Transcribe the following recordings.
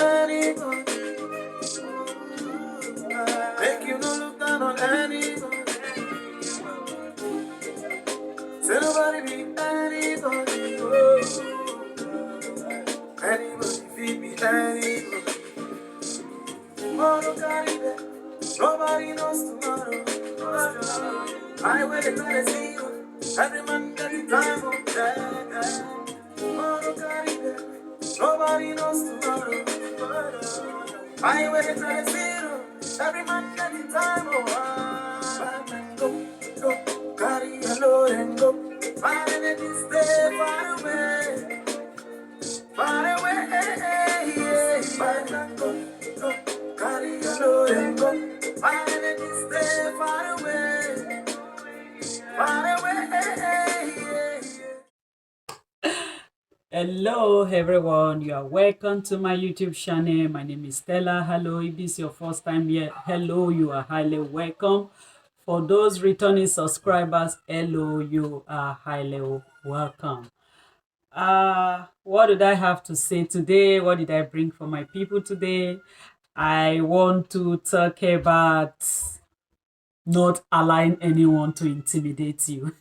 anybody. Make you no look down on anybody. Say nobody be anybody. Oh. Anybody feel be anybody. Tomorrow carry them. Nobody knows tomorrow. I will try to see you. Every man get the time of day. Tomorrow carry them. Nobody knows tomorrow. I will try to see you. Every man get the time of go, go, carry a load and go. Far away, stay far away. Far away, yeah. Far go, go, carry a load and go. Far away, stay far away. Far away, yeah. Hello everyone, you are welcome to my YouTube channel. My name is Stella. Hello, if this is your first time here, hello, you are highly welcome. For those returning subscribers, hello, you are highly welcome. What did I have to say today? What did I bring for my people today? I want to talk about not allowing anyone to intimidate you.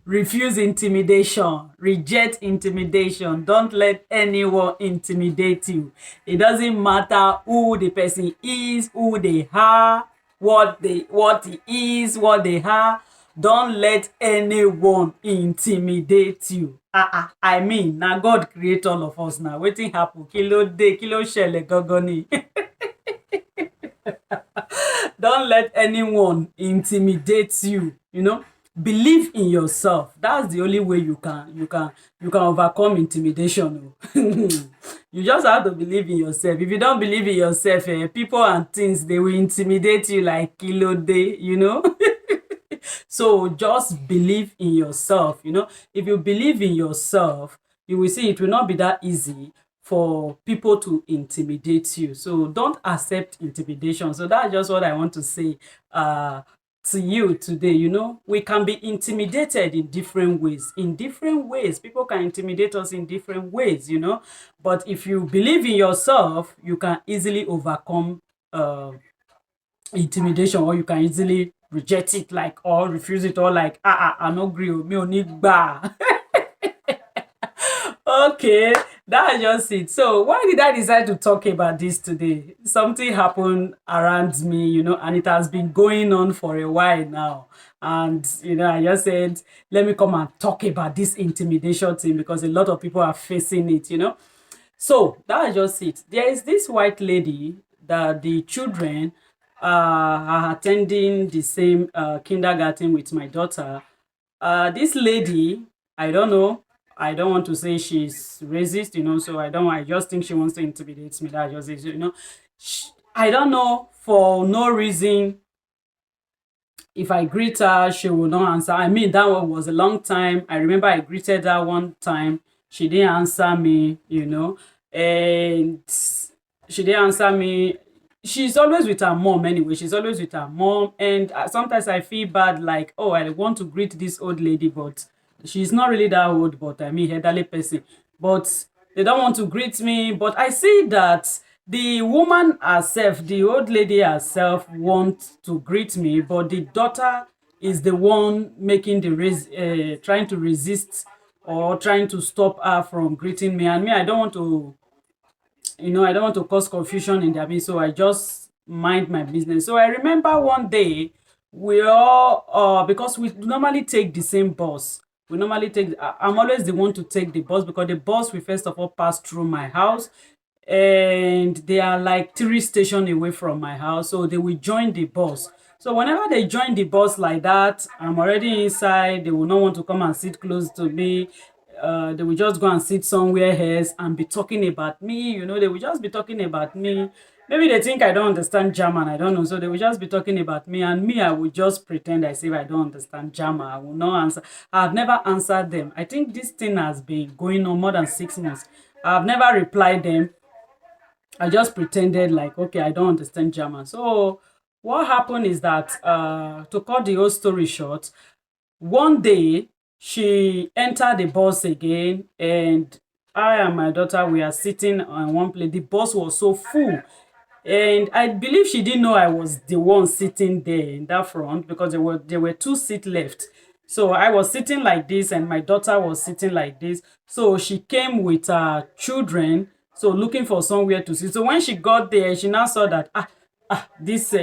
Refuse intimidation, reject intimidation. Don't let anyone intimidate you. It doesn't matter who the person is, who they are, what he is, what they are. Don't let anyone intimidate you. I mean, now God create all of us now. Wetin happen? Kilo de, kilo ṣẹlẹ̀ gangan ni. Don't let anyone intimidate you, believe in yourself. That's the only way you can overcome intimidation. You just have to believe in yourself. If you don't believe in yourself, people and things, they will intimidate you like kilo day, So just believe in yourself. If you believe in yourself, you will see it will not be that easy for people to intimidate you. So don't accept intimidation. So that's just what I want to say to you today. We can be intimidated in different ways. People can intimidate us in different ways. But if you believe in yourself, you can easily overcome intimidation, or you can easily reject it, or refuse it, or I no agree, me ò ní gbà. Okay, that's just it. So why did I decide to talk about this today? Something happened around me, and it has been going on for a while now. And, I just said, let me come and talk about this intimidation thing, because a lot of people are facing it, So that's just it. There is this white lady that the children are attending the same kindergarten with my daughter. This lady, I don't know, I don't want to say she's racist, so I just think she wants to intimidate me. That just is, I don't know, for no reason. If I greet her, she will not answer. I mean, that one was a long time. I remember I greeted her one time. She didn't answer me, and she didn't answer me. She's always with her mom anyway. She's always with her mom. And sometimes I feel bad, like, oh, I want to greet this old lady, but she's not really that old, but I mean, elderly person. But they don't want to greet me. But I see that the woman herself, the old lady herself, wants to greet me, but the daughter is the one making trying to resist, or trying to stop her from greeting me. And me, I don't want to, I don't want to cause confusion in their midst, so I just mind my business. So I remember one day, we all, because we normally take the same bus. We normally take, I'm always the one to take the bus, because the bus will first of all pass through my house, and they are like 3 stations away from my house, so they will join the bus. So whenever they join the bus like that, I'm already inside. They will not want to come and sit close to me. They will just go and sit somewhere else and be talking about me. They will just be talking about me. Maybe they think I don't understand German, I don't know. So they will just be talking about me, and me, I will just pretend as if I don't understand German. I will not answer. I've never answered them. I think this thing has been going on more than 6 months. I've never replied them. I just pretended like, okay, I don't understand German. So what happened is that, to cut the whole story short, one day she entered the bus again, and I and my daughter, we are sitting on one place. The bus was so full. And I believe she didn't know I was the one sitting there in that front, because there were two seats left. So I was sitting like this and my daughter was sitting like this. So she came with her children, so looking for somewhere to sit. So when she got there, she now saw that this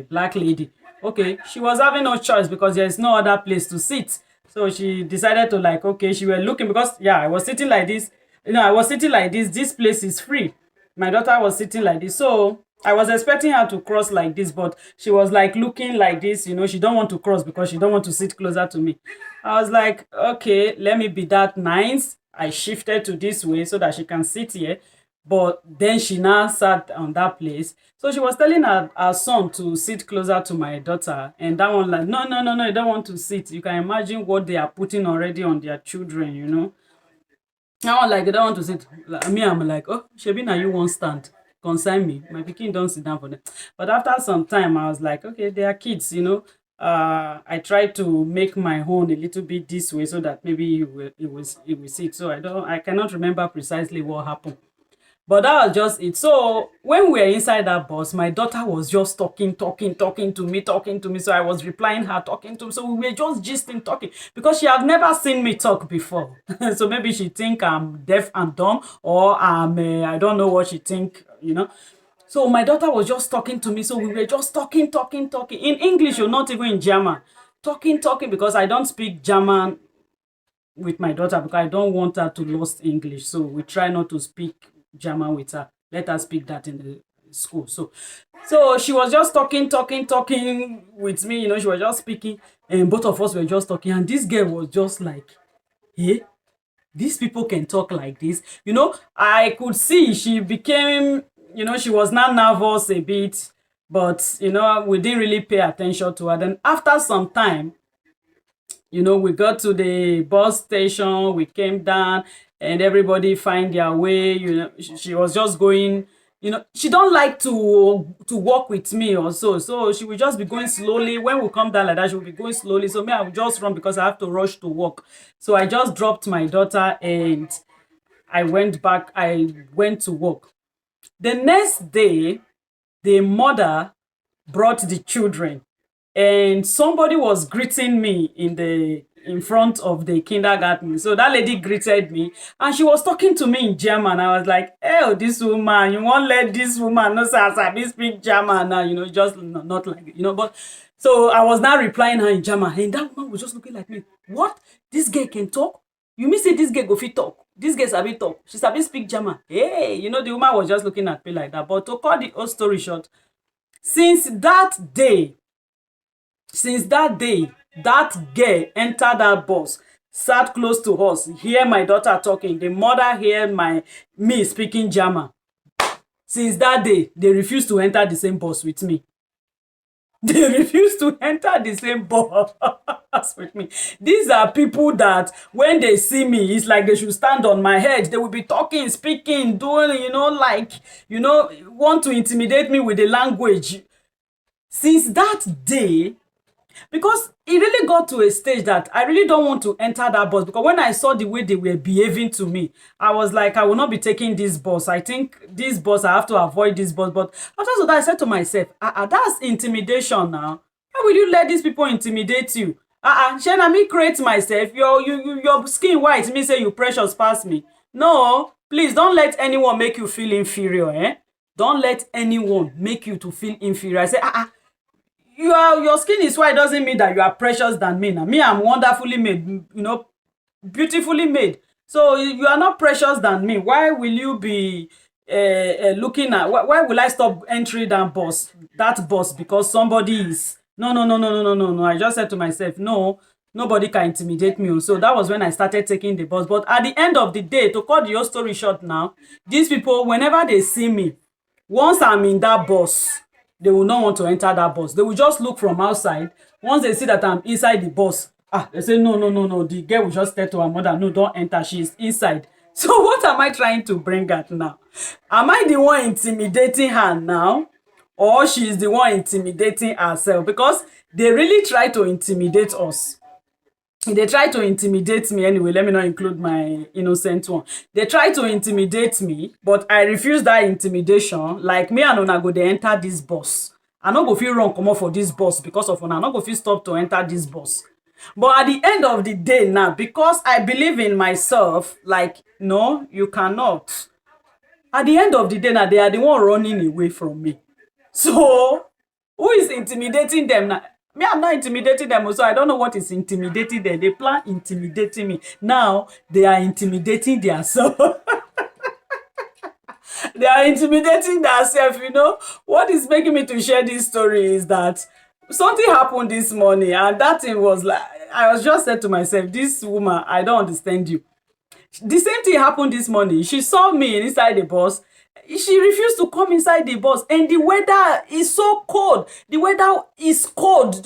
black lady. Okay, she was having no choice because there's no other place to sit. So she decided to, like, okay, she were looking, because yeah, I was sitting like this. I was sitting like this. This place is free. My daughter was sitting like this. So I was expecting her to cross like this, but she was like looking like this. She don't want to cross because she don't want to sit closer to me. I was like, okay, let me be that nice. I shifted to this way so that she can sit here. But then she now sat on that place. So she was telling her son to sit closer to my daughter. And that one like, no, no, no, no, you don't want to sit. You can imagine what they are putting already on their children. That one like, they don't want to sit. Like, me, I'm like, oh, shebi na you won't stand. Concern me. My pikin don't sit down for them. But after some time, I was like, okay, they are kids. I tried to make my own a little bit this way so that maybe it will sit. So I cannot remember precisely what happened. But that was just it. So when we were inside that bus, my daughter was just talking to me. So I was replying her, talking to me. So we were just gisting, talking, because she had never seen me talk before. So maybe she think I'm deaf and dumb, or I don't know what she think. So my daughter was just talking to me. So we were just talking in English, or not even in German. Talking, because I don't speak German with my daughter, because I don't want her to lose English. So we try not to speak German with her. Let her speak that in the school. So she was just talking with me. She was just speaking, and both of us were just talking. And this girl was just like, hey, these people can talk like this. I could see she became, she was now nervous a bit, but we didn't really pay attention to her. Then after some time, we got to the bus station, we came down, and everybody find their way. She was just going, she don't like to walk with me or so she will just be going slowly. When we come down like that, she will be going slowly. So me, I will just run because I have to rush to work. So I just dropped my daughter and I went to work. The next day, the mother brought the children, and somebody was greeting me in front of the kindergarten. So that lady greeted me, and she was talking to me in German. I was like, "Oh, this woman, you won't let this woman know say I sabi speak German now, just not like, but." So I was now replying her in German, and that woman was just looking like me. What? This girl can talk? You mean say this girl go fit talk? This girl sabi talk. She sabi speak German. Hey, the woman was just looking at me like that. But to cut the whole story short, since that day, that girl entered that bus, sat close to us, hear my daughter talking. The mother hear me speaking German. Since that day, they refuse to enter the same bus with me. They refuse to enter the same bus with me. These are people that when they see me, it's like they should stand on my head. They will be talking, speaking, doing, want to intimidate me with the language. Since that day, because it really got to a stage that I really don't want to enter that bus, because when I saw the way they were behaving to me, I was like, I will not be taking this bus. I think this bus, I have to avoid this bus. But after that, I said to myself, that's intimidation now. Why will you let these people intimidate you? Shana, me create myself. Your skin white, me say you precious past me. No, please don't let anyone make you feel inferior. Don't let anyone make you to feel inferior. I say, your skin is white doesn't mean that you are precious than me. Now, me, I'm wonderfully made, beautifully made. So you are not precious than me. Why will you be looking at? Why will I stop entering that bus because somebody is? No, no, no, no, no, no, no, no. I just said to myself, no, nobody can intimidate me. So that was when I started taking the bus. But at the end of the day, to cut the whole story short now, these people, whenever they see me, once I'm in that bus, they will not want to enter that bus. They will just look from outside. Once they see that I'm inside the bus, they say, no, no, no, no. The girl will just tell to her mother, no, don't enter. She's inside. So what am I trying to bring at now? Am I the one intimidating her now? Or she's the one intimidating herself? Because they really try to intimidate us. they try to intimidate me. Anyway, let me not include my innocent one. They try to intimidate me, but I refuse that intimidation. Like, me and una go dey enter this bus. I no go fit run comot for this bus because of una. I no go fit stop to enter this bus. But at the end of the day now, because I believe in myself, like, no, you cannot. At the end of the day now, they are the one running away from me. So, who is intimidating them now? Me, I'm not intimidating them, so I don't know what is intimidating them. They plan intimidating me. Now, they are intimidating themselves. They are intimidating themselves, you know. What is making me to share this story is that something happened this morning, and that thing was like, I was just said to myself, this woman, I don't understand you. The same thing happened this morning. She saw me inside the bus. She refused to come inside the bus, and the weather is so cold. The weather is cold,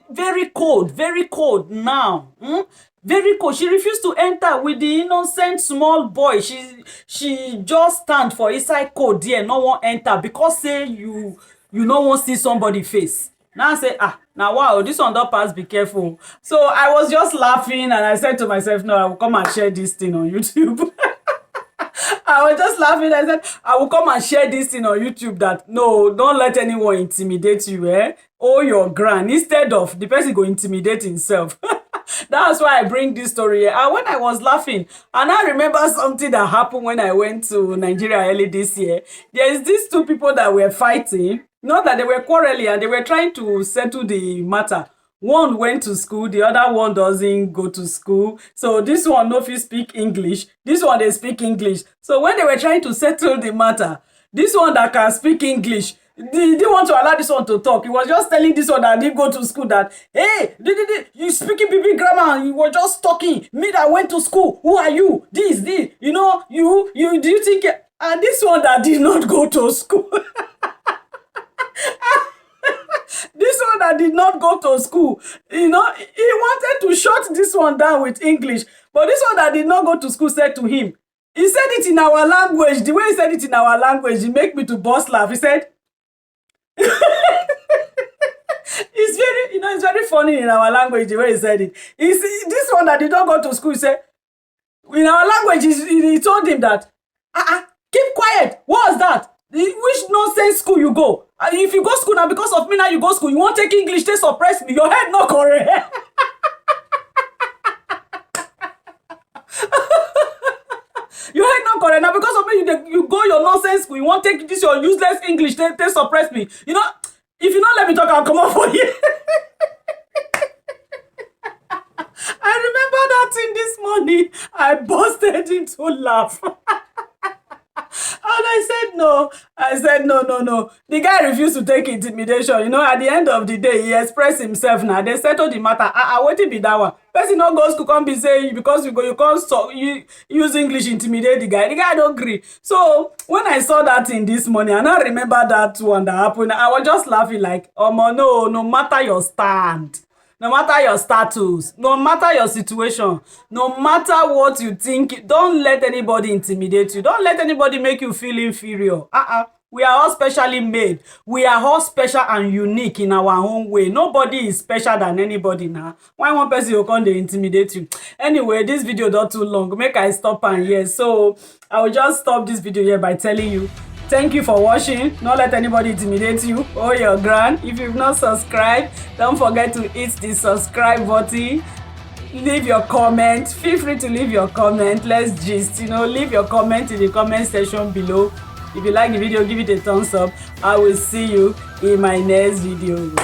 very cold now. Very cold. She refused to enter with the innocent small boy. She just stand for inside cold there, no one enter because say you no wan see somebody face. Now I say, now wow, this one don't pass, be careful. So I was just laughing, and I said to myself, no, I will come and share this thing on YouTube. I was just laughing. I said, I will come and share this thing on YouTube that, no, don't let anyone intimidate you, Oh, your ground. Instead of the person go intimidate himself. That's why I bring this story. And when I was laughing, and I remember something that happened when I went to Nigeria early this year. There is these two people that were fighting. Not that they were quarreling, and they were trying to settle the matter. One went to school, the other one doesn't go to school. So this one no fit speak English. This one they speak English. So when they were trying to settle the matter, this one that can speak English, they didn't want to allow this one to talk. He was just telling this one that didn't go to school that, hey, you speaking BB grammar, and you were just talking. Me that went to school, who are you? This, you know, you, do you think? And this one that did not go to school. This one that did not go to school, you know, he wanted to shut this one down with English. But this one that did not go to school said to him, he said it in our language. The way he said it in our language, he make me to burst laugh. He said, it's very, you know, it's very funny in our language, the way he said it. This one that did not go to school, he said, in our language, he told him that, keep quiet. What was that? Which nonsense school you go? If you go school now, because of me now you go school, you won't take English, they suppress me. Your head not correct. Your head not correct now, because of me you go your nonsense school, you won't take this your useless English, they suppress me. You know, if you don't let me talk, I'll come up for you. I remember that thing this morning. I busted into laugh. And I said, no. The guy refused to take intimidation. You know, at the end of the day, he expressed himself now. They settled the matter. What it be that one? Person no go school can't be saying because you can't you use English intimidate the guy. The guy don't agree. So when I saw that thing this morning, and I remember that one that happened, I was just laughing like, no matter your stand. No matter your status, no matter your situation, no matter what you think, don't let anybody intimidate you. Don't let anybody make you feel inferior. We are all specially made. We are all special and unique in our own way. Nobody is special than anybody now. Why one person will come to intimidate you? Anyway, this video not too long. Make I stop and here. So I will just stop this video here by telling you, thank you for watching. Don't let anybody intimidate you. Oh, your grand. If you've not subscribed, don't forget to hit the subscribe button. Leave your comment. Feel free to leave your comment. Let's gist. Leave your comment in the comment section below. If you like the video, give it a thumbs up. I will see you in my next video.